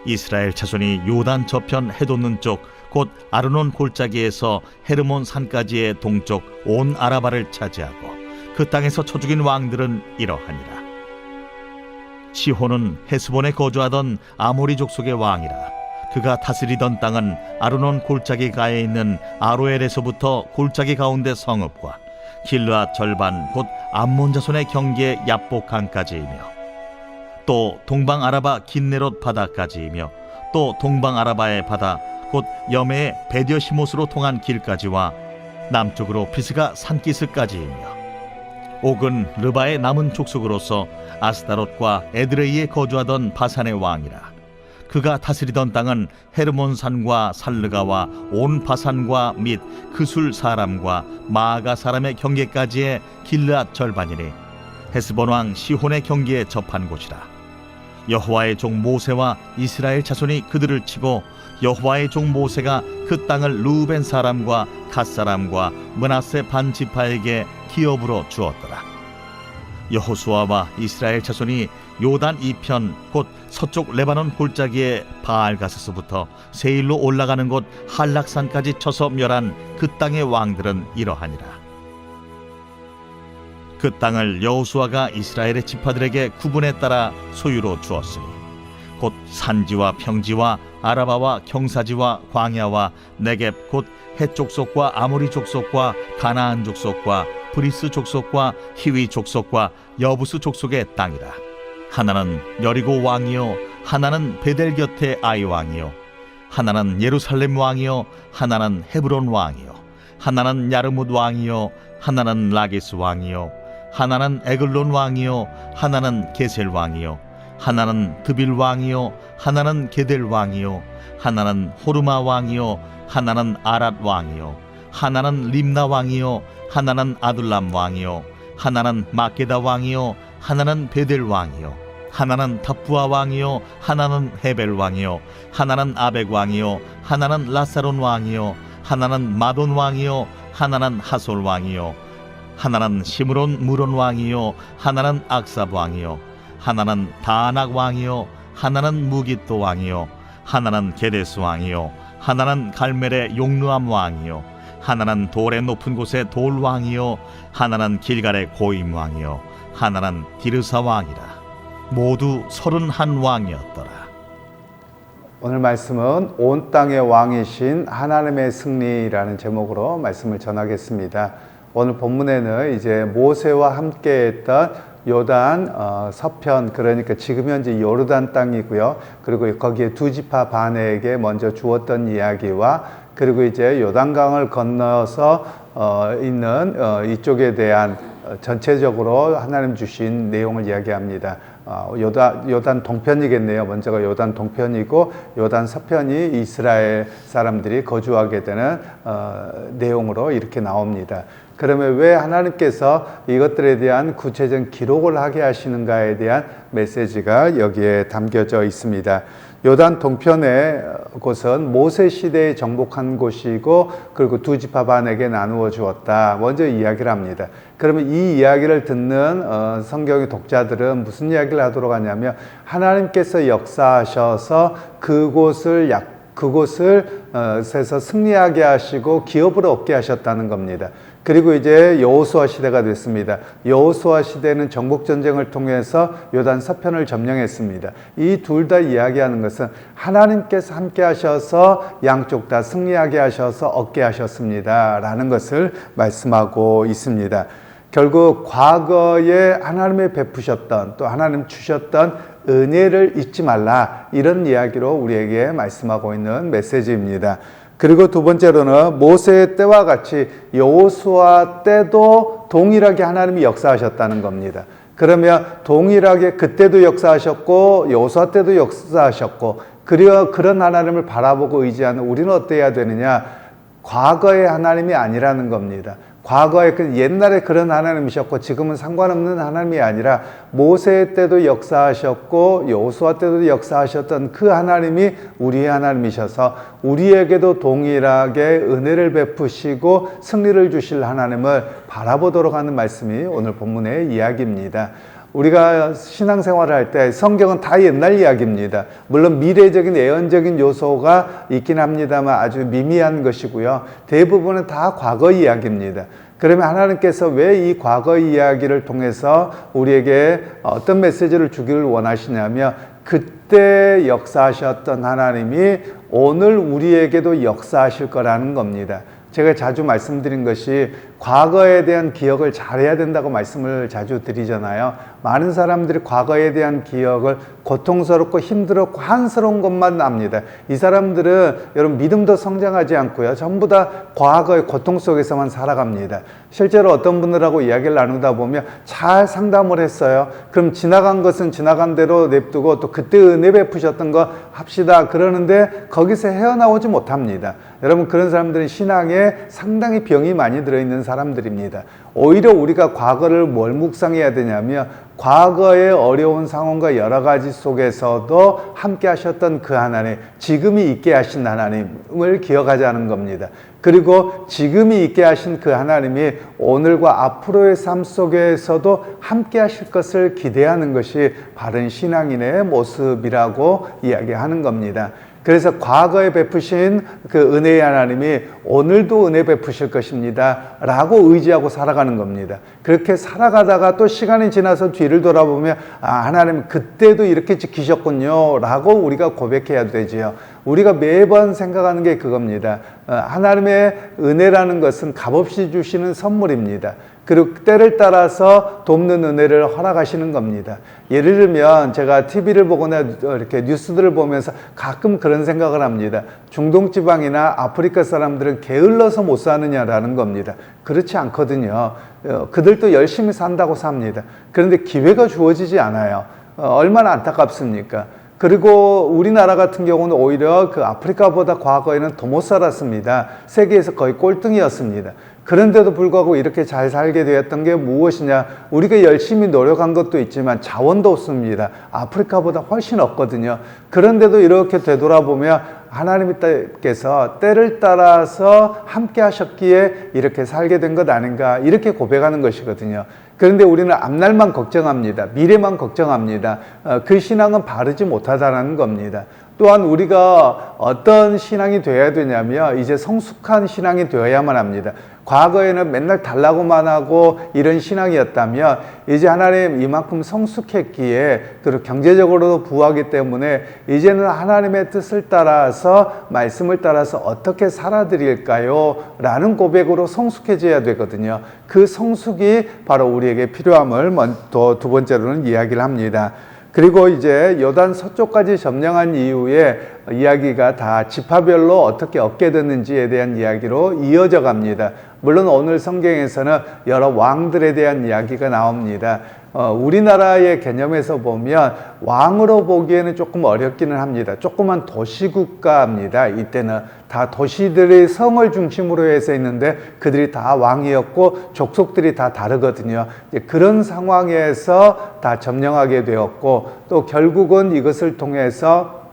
이스라엘 자손이 요단 저편 해돋는 쪽 곧 아르논 골짜기에서 헤르몬 산까지의 동쪽 온 아라바를 차지하고 그 땅에서 쳐 죽인 왕들은 이러하니라. 시혼은 헤스본에 거주하던 아모리 족속의 왕이라. 그가 다스리던 땅은 아르논 골짜기 가에 있는 아로엘에서부터 골짜기 가운데 성읍과 길르앗 절반 곧 암몬 자손의 경계 야복강까지이며 또 동방 아라바 긴네롯 바다까지이며 또 동방 아라바의 바다 곧 여매의 베디어시못으로 통한 길까지와 남쪽으로 비스가 산기스까지이며 옥은 르바의 남은 족속으로서 아스다롯과 에드레이에 거주하던 바산의 왕이라. 그가 다스리던 땅은 헤르몬산과 살르가와 온 바산과 및 그술 사람과 마아가 사람의 경계까지의 길르앗 절반이니 헤스본 왕 시혼의 경계에 접한 곳이라. 여호와의 종 모세와 이스라엘 자손이 그들을 치고 여호와의 종 모세가 그 땅을 르우벤 사람과 갓 사람과 므낫세 반 지파에게 기업으로 주었더라. 여호수아와 이스라엘 자손이 요단 이편 곧 서쪽 레바논 골짜기의 바알가스서부터 세일로 올라가는 곳 한락산까지 쳐서 멸한 그 땅의 왕들은 이러하니라. 그 땅을 여호수아가 이스라엘의 지파들에게 구분에 따라 소유로 주었으니 곧 산지와 평지와 아라바와 경사지와 광야와 네겝 곧 헷 족속과 아모리 족속과 가나안 족속과 브리스 족속과 히위 족속과 여부스 족속의 땅이라. 하나는 여리고 왕이요 하나는 베델 곁의 아이 왕이요 하나는 예루살렘 왕이요 하나는 헤브론 왕이요 하나는 야르뭇 왕이요 하나는 라기스 왕이요 하나는 에글론 왕이요 하나는 게셀 왕이요 하나는 드빌 왕이요 하나는 게델 왕이요 하나는 호르마 왕이요 하나는 아랏 왕이요 하나는 림나 왕이요 하나는 아둘람 왕이요 하나는 마게다 왕이요 하나는 베델 왕이요 하나는 답부아 왕이요 하나는 헤벨 왕이요 하나는 아벡 왕이요 하나는 라사론 왕이요 하나는 마돈 왕이요 하나는 하솔 왕이요 하나는 시므론 무론 왕이요 하나는 악삽 왕이요 하나는 다낙 왕이요 하나는 무깃도 왕이요 하나는 게데스 왕이요 하나는 갈멜의 용르암 왕이요 하나는 돌의 높은 곳의 돌 왕이요 하나는 길갈의 고임 왕이요 하나는 디르사 왕이라. 모두 31 왕이었더라. 오늘 말씀은 온 땅의 왕이신 하나님의 승리라는 제목으로 말씀을 전하겠습니다. 오늘 본문에는 이제 모세와 함께 했던 요단 서편, 그러니까 지금 현재 요르단 땅이고요. 그리고 거기에 두 지파 반에게 먼저 주었던 이야기와 그리고 이제 요단강을 건너서 있는 이쪽에 대한 전체적으로 하나님 주신 내용을 이야기합니다. 요단 동편이겠네요. 먼저가 요단 동편이고 요단 서편이 이스라엘 사람들이 거주하게 되는 내용으로 이렇게 나옵니다. 그러면 왜 하나님께서 이것들에 대한 구체적인 기록을 하게 하시는가에 대한 메시지가 여기에 담겨져 있습니다. 요단 동편의 곳은 모세 시대에 정복한 곳이고 그리고 두 지파 반에게 나누어 주었다. 먼저 이야기를 합니다. 그러면 이 이야기를 듣는 성경의 독자들은 무슨 이야기를 하도록 하냐면 하나님께서 역사하셔서 그곳에서 승리하게 하시고 기업을 얻게 하셨다는 겁니다. 그리고 이제 여호수아 시대가 됐습니다. 여호수아 시대는 정복전쟁을 통해서 요단 서편을 점령했습니다. 이 둘 다 이야기하는 것은 하나님께서 함께 하셔서 양쪽 다 승리하게 하셔서 얻게 하셨습니다 라는 것을 말씀하고 있습니다. 결국 과거에 하나님이 베푸셨던 또 하나님 주셨던 은혜를 잊지 말라, 이런 이야기로 우리에게 말씀하고 있는 메시지입니다. 그리고 두 번째로는 모세의 때와 같이 여호수아 때도 동일하게 하나님이 역사하셨다는 겁니다. 그러면 동일하게 그때도 역사하셨고 여호수아 때도 역사하셨고 그런 하나님을 바라보고 의지하는 우리는 어때야 되느냐? 과거의 하나님이 아니라는 겁니다. 과거에 옛날에 그런 하나님이셨고 지금은 상관없는 하나님이 아니라 모세 때도 역사하셨고 여호수아 때도 역사하셨던 그 하나님이 우리의 하나님이셔서 우리에게도 동일하게 은혜를 베푸시고 승리를 주실 하나님을 바라보도록 하는 말씀이 오늘 본문의 이야기입니다. 우리가 신앙생활을 할 때 성경은 다 옛날 이야기입니다. 물론 미래적인 예언적인 요소가 있긴 합니다만 아주 미미한 것이고요. 대부분은 다 과거 이야기입니다. 그러면 하나님께서 왜 이 과거 이야기를 통해서 우리에게 어떤 메시지를 주기를 원하시냐면 그때 역사하셨던 하나님이 오늘 우리에게도 역사하실 거라는 겁니다. 제가 자주 말씀드린 것이 과거에 대한 기억을 잘해야 된다고 말씀을 자주 드리잖아요. 많은 사람들이 과거에 대한 기억을 고통스럽고 힘들었고 한스러운 것만 납니다. 이 사람들은 여러분 믿음도 성장하지 않고요. 전부 다 과거의 고통 속에서만 살아갑니다. 실제로 어떤 분들하고 이야기를 나누다 보면 잘 상담을 했어요. 그럼 지나간 것은 지나간 대로 냅두고 또 그때 은혜 베푸셨던 거 합시다. 그러는데 거기서 헤어나오지 못합니다. 여러분 그런 사람들은 신앙에 상당히 병이 많이 들어있는 사람들입니다. 오히려 우리가 과거를 뭘 묵상해야 되냐면 과거의 어려운 상황과 여러 가지 속에서도 함께 하셨던 그 하나님, 지금이 있게 하신 하나님을 기억하자는 겁니다. 그리고 지금이 있게 하신 그 하나님이 오늘과 앞으로의 삶 속에서도 함께 하실 것을 기대하는 것이 바른 신앙인의 모습이라고 이야기하는 겁니다. 그래서 과거에 베푸신 그 은혜의 하나님이 오늘도 은혜 베푸실 것입니다 라고 의지하고 살아가는 겁니다. 그렇게 살아가다가 또 시간이 지나서 뒤를 돌아보면 하나님 그때도 이렇게 지키셨군요 라고 우리가 고백해야 되지요. 우리가 매번 생각하는 게 그겁니다. 하나님의 은혜라는 것은 값없이 주시는 선물입니다. 그리고 때를 따라서 돕는 은혜를 허락하시는 겁니다. 예를 들면 제가 TV를 보거나 이렇게 뉴스들을 보면서 가끔 그런 생각을 합니다. 중동 지방이나 아프리카 사람들은 게을러서 못 사느냐라는 겁니다. 그렇지 않거든요. 그들도 열심히 산다고 삽니다. 그런데 기회가 주어지지 않아요. 얼마나 안타깝습니까? 그리고 우리나라 같은 경우는 오히려 그 아프리카보다 과거에는 더 못 살았습니다. 세계에서 거의 꼴등이었습니다. 그런데도 불구하고 이렇게 잘 살게 되었던 게 무엇이냐? 우리가 열심히 노력한 것도 있지만 자원도 없습니다. 아프리카보다 훨씬 없거든요. 그런데도 이렇게 되돌아보면 하나님께서 때를 따라서 함께 하셨기에 이렇게 살게 된 것 아닌가 이렇게 고백하는 것이거든요. 그런데 우리는 앞날만 걱정합니다. 미래만 걱정합니다. 그 신앙은 바르지 못하다는 겁니다. 또한 우리가 어떤 신앙이 되어야 되냐면 이제 성숙한 신앙이 되어야만 합니다. 과거에는 맨날 달라고만 하고 이런 신앙이었다면 이제 하나님 이만큼 성숙했기에 그리고 경제적으로도 부하기 때문에 이제는 하나님의 뜻을 따라서 말씀을 따라서 어떻게 살아드릴까요? 라는 고백으로 성숙해져야 되거든요. 그 성숙이 바로 우리에게 필요함을 두 번째로는 이야기를 합니다. 그리고 이제 요단 서쪽까지 점령한 이후에 이야기가 다 지파별로 어떻게 얻게 됐는지에 대한 이야기로 이어져 갑니다. 물론 오늘 성경에서는 여러 왕들에 대한 이야기가 나옵니다. 우리나라의 개념에서 보면 왕으로 보기에는 조금 어렵기는 합니다. 조그만 도시국가입니다. 이때는 다 도시들이 성을 중심으로 해서 있는데 그들이 다 왕이었고 족속들이 다 다르거든요. 그런 상황에서 다 점령하게 되었고 또 결국은 이것을 통해서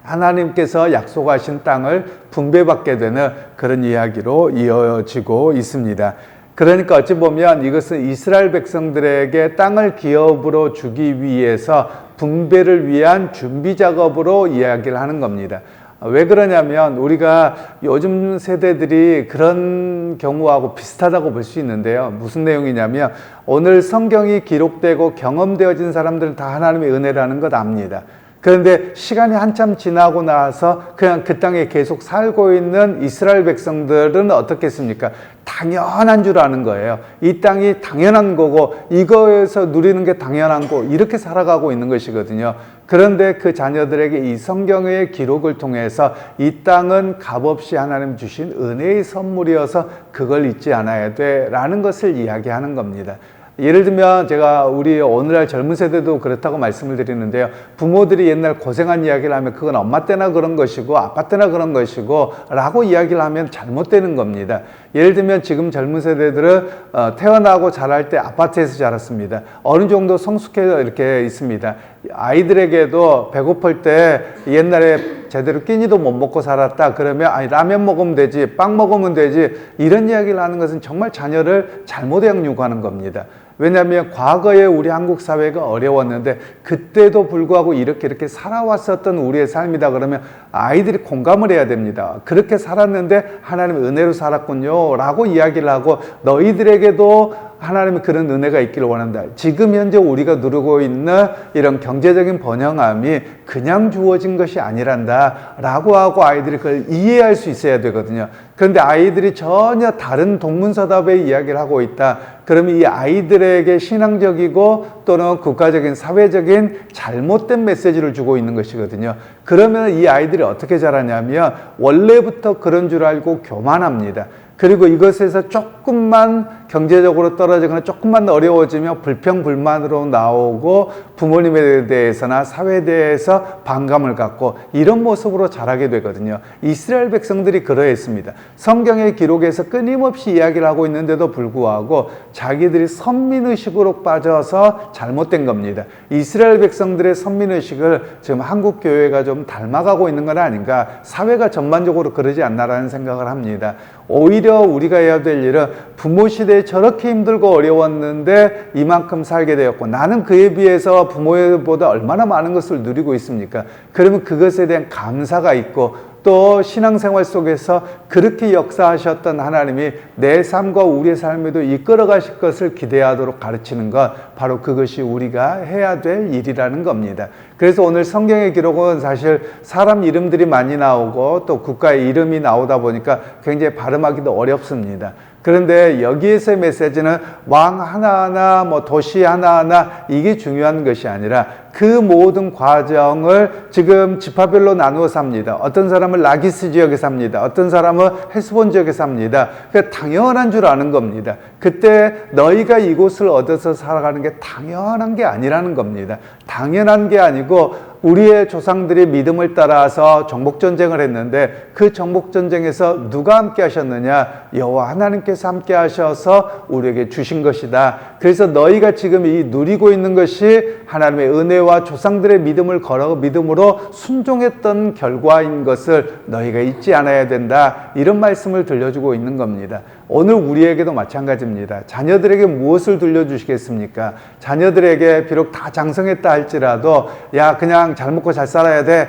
하나님께서 약속하신 땅을 분배받게 되는 그런 이야기로 이어지고 있습니다. 그러니까 어찌 보면 이것은 이스라엘 백성들에게 땅을 기업으로 주기 위해서 분배를 위한 준비 작업으로 이야기를 하는 겁니다. 왜 그러냐면 우리가 요즘 세대들이 그런 경우하고 비슷하다고 볼 수 있는데요. 무슨 내용이냐면 오늘 성경이 기록되고 경험되어진 사람들은 다 하나님의 은혜라는 것 압니다. 그런데 시간이 한참 지나고 나서 그냥 그 땅에 계속 살고 있는 이스라엘 백성들은 어떻겠습니까? 당연한 줄 아는 거예요. 이 땅이 당연한 거고 이거에서 누리는 게 당연한 거 이렇게 살아가고 있는 것이거든요. 그런데 그 자녀들에게 이 성경의 기록을 통해서 이 땅은 값없이 하나님 주신 은혜의 선물이어서 그걸 잊지 않아야 돼 라는 것을 이야기하는 겁니다. 예를 들면 제가 우리 오늘날 젊은 세대도 그렇다고 말씀을 드리는데요. 부모들이 옛날 고생한 이야기를 하면 그건 엄마 때나 그런 것이고 아빠 때나 그런 것이고 라고 이야기를 하면 잘못되는 겁니다. 예를 들면 지금 젊은 세대들은 태어나고 자랄 때 아파트에서 자랐습니다. 어느 정도 성숙해서 이렇게 있습니다. 아이들에게도 배고플 때 옛날에 제대로 끼니도 못 먹고 살았다. 그러면 아니 라면 먹으면 되지, 빵 먹으면 되지, 이런 이야기를 하는 것은 정말 자녀를 잘못 양육하는 겁니다. 왜냐하면 과거에 우리 한국 사회가 어려웠는데 그때도 불구하고 이렇게 살아왔었던 우리의 삶이다 그러면 아이들이 공감을 해야 됩니다. 그렇게 살았는데 하나님의 은혜로 살았군요 라고 이야기를 하고, 너희들에게도 하나님의 그런 은혜가 있기를 원한다. 지금 현재 우리가 누리고 있는 이런 경제적인 번영함이 그냥 주어진 것이 아니란다 라고 하고 아이들이 그걸 이해할 수 있어야 되거든요. 그런데 아이들이 전혀 다른 동문서답의 이야기를 하고 있다. 그러면 이 아이들에게 신앙적이고 또는 국가적인 사회적인 잘못된 메시지를 주고 있는 것이거든요. 그러면 이 아이들이 어떻게 자라냐면 원래부터 그런 줄 알고 교만합니다. 그리고 이것에서 조금만 경제적으로 떨어지거나 조금만 어려워지면 불평불만으로 나오고 부모님에 대해서나 사회에 대해서 반감을 갖고 이런 모습으로 자라게 되거든요. 이스라엘 백성들이 그러했습니다. 성경의 기록에서 끊임없이 이야기를 하고 있는데도 불구하고 자기들이 선민의식으로 빠져서 잘못된 겁니다. 이스라엘 백성들의 선민의식을 지금 한국 교회가 좀 닮아가고 있는 건 아닌가, 사회가 전반적으로 그러지 않나라는 생각을 합니다. 오히려 우리가 해야 될 일은 부모 시대에 저렇게 힘들고 어려웠는데 이만큼 살게 되었고 나는 그에 비해서 부모보다 얼마나 많은 것을 누리고 있습니까? 그러면 그것에 대한 감사가 있고 또 신앙생활 속에서 그렇게 역사하셨던 하나님이 내 삶과 우리의 삶에도 이끌어 가실 것을 기대하도록 가르치는 것, 바로 그것이 우리가 해야 될 일이라는 겁니다. 그래서 오늘 성경의 기록은 사실 사람 이름들이 많이 나오고 또 국가의 이름이 나오다 보니까 굉장히 발음하기도 어렵습니다. 그런데 여기에서의 메시지는 왕 하나하나, 도시 하나하나 이게 중요한 것이 아니라 그 모든 과정을 지금 지파별로 나누어 삽니다. 어떤 사람은 라기스 지역에 삽니다. 어떤 사람은 헤스본 지역에 삽니다. 그러니까 당연한 줄 아는 겁니다. 그때 너희가 이곳을 얻어서 살아가는 게 당연한 게 아니라는 겁니다. 당연한 게 아니고 우리의 조상들이 믿음을 따라서 정복전쟁을 했는데 그 정복전쟁에서 누가 함께 하셨느냐? 여호와 하나님께서 함께 하셔서 우리에게 주신 것이다. 그래서 너희가 지금 이 누리고 있는 것이 하나님의 은혜와 조상들의 믿음을 걸어 믿음으로 순종했던 결과인 것을 너희가 잊지 않아야 된다. 이런 말씀을 들려주고 있는 겁니다. 오늘 우리에게도 마찬가지입니다. 자녀들에게 무엇을 들려주시겠습니까? 자녀들에게 비록 다 장성했다 할지라도 야 그냥 잘 먹고 잘 살아야 돼.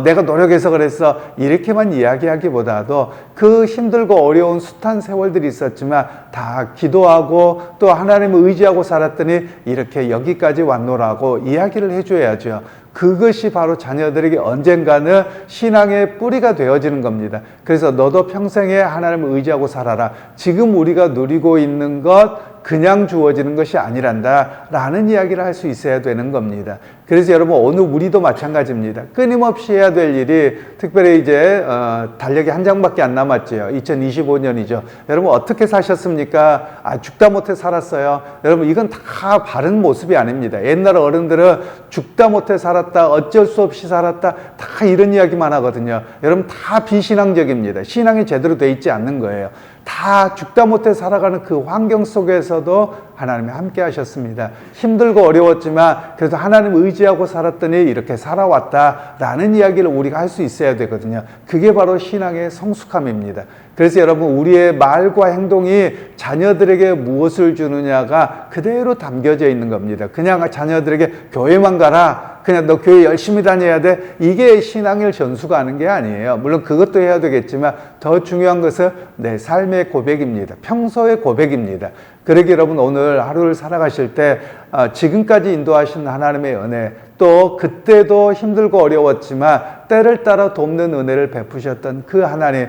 내가 노력해서 그랬어. 이렇게만 이야기하기보다도 그 힘들고 어려운 숱한 세월들이 있었지만 다 기도하고 또 하나님을 의지하고 살았더니 이렇게 여기까지 왔노라고 이야기를 해줘야죠. 그것이 바로 자녀들에게 언젠가는 신앙의 뿌리가 되어지는 겁니다. 그래서 너도 평생에 하나님을 의지하고 살아라. 지금 우리가 누리고 있는 것 그냥 주어지는 것이 아니란다 라는 이야기를 할 수 있어야 되는 겁니다. 그래서 여러분 오늘 우리도 마찬가지입니다. 끊임없이 해야 될 일이, 특별히 이제 달력이 한 장밖에 안 남았죠. 2025년이죠. 여러분 어떻게 사셨습니까? 죽다 못해 살았어요. 여러분 이건 다 바른 모습이 아닙니다. 옛날 어른들은 죽다 못해 살았다, 어쩔 수 없이 살았다, 다 이런 이야기만 하거든요. 여러분 다 비신앙적입니다. 신앙이 제대로 돼 있지 않는 거예요. 다 죽다 못해 살아가는 그 환경 속에서도 하나님이 함께 하셨습니다. 힘들고 어려웠지만 그래도 하나님 의지하고 살았더니 이렇게 살아왔다라는 이야기를 우리가 할 수 있어야 되거든요. 그게 바로 신앙의 성숙함입니다. 그래서 여러분 우리의 말과 행동이 자녀들에게 무엇을 주느냐가 그대로 담겨져 있는 겁니다. 그냥 자녀들에게 교회만 가라, 그냥 너 교회 열심히 다녀야 돼, 이게 신앙을 전수가는 게 아니에요. 물론 그것도 해야 되겠지만 더 중요한 것은 내 삶의 고백입니다. 평소의 고백입니다. 그러기 여러분 오늘 하루를 살아가실 때 지금까지 인도하신 하나님의 은혜, 또 그때도 힘들고 어려웠지만 때를 따라 돕는 은혜를 베푸셨던 그 하나님,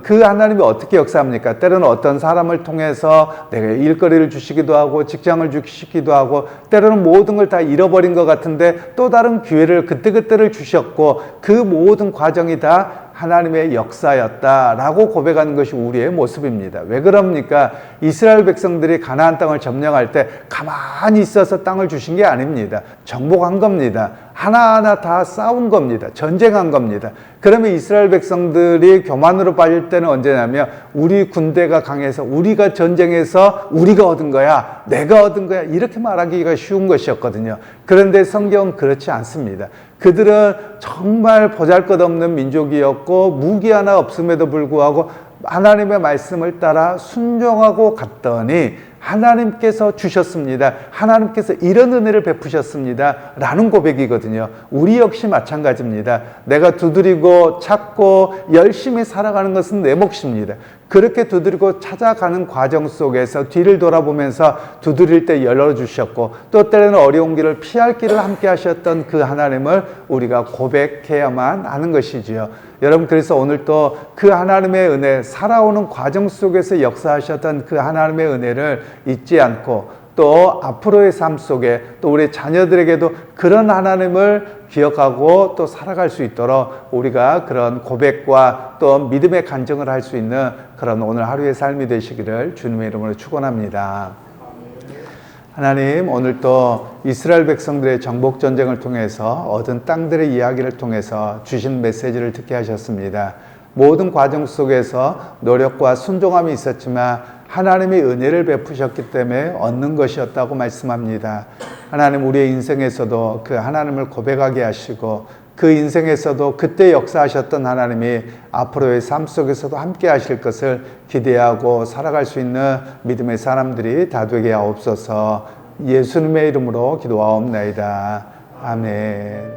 그 하나님이 어떻게 역사합니까? 때로는 어떤 사람을 통해서 내게 일거리를 주시기도 하고 직장을 주시기도 하고 때로는 모든 걸 다 잃어버린 것 같은데 또 다른 기회를 그때그때를 주셨고 그 모든 과정이 다 하나님의 역사였다라고 고백하는 것이 우리의 모습입니다. 왜 그럽니까? 이스라엘 백성들이 가나안 땅을 점령할 때 가만히 있어서 땅을 주신 게 아닙니다. 정복한 겁니다. 하나하나 다 싸운 겁니다. 전쟁한 겁니다. 그러면 이스라엘 백성들이 교만으로 빠질 때는 언제냐면 우리 군대가 강해서 우리가 전쟁해서 우리가 얻은 거야, 내가 얻은 거야, 이렇게 말하기가 쉬운 것이었거든요. 그런데 성경은 그렇지 않습니다. 그들은 정말 보잘것없는 민족이었고 무기 하나 없음에도 불구하고 하나님의 말씀을 따라 순종하고 갔더니 하나님께서 주셨습니다. 하나님께서 이런 은혜를 베푸셨습니다. 라는 고백이거든요. 우리 역시 마찬가지입니다. 내가 두드리고 찾고 열심히 살아가는 것은 내 몫입니다. 그렇게 두드리고 찾아가는 과정 속에서 뒤를 돌아보면서 두드릴 때 열어주셨고 또 때로는 어려운 길을 피할 길을 함께 하셨던 그 하나님을 우리가 고백해야만 하는 것이지요. 여러분, 그래서 오늘 또 그 하나님의 은혜, 살아오는 과정 속에서 역사하셨던 그 하나님의 은혜를 잊지 않고 또 앞으로의 삶 속에 또 우리 자녀들에게도 그런 하나님을 기억하고 또 살아갈 수 있도록 우리가 그런 고백과 또 믿음의 간증을 할 수 있는 그런 오늘 하루의 삶이 되시기를 주님의 이름으로 축원합니다. 하나님, 오늘 또 이스라엘 백성들의 정복 전쟁을 통해서 얻은 땅들의 이야기를 통해서 주신 메시지를 듣게 하셨습니다. 모든 과정 속에서 노력과 순종함이 있었지만 하나님이 은혜를 베푸셨기 때문에 얻는 것이었다고 말씀합니다. 하나님, 우리의 인생에서도 그 하나님을 고백하게 하시고 그 인생에서도 그때 역사하셨던 하나님이 앞으로의 삶 속에서도 함께 하실 것을 기대하고 살아갈 수 있는 믿음의 사람들이 다 되게 하옵소서. 예수님의 이름으로 기도하옵나이다. 아멘.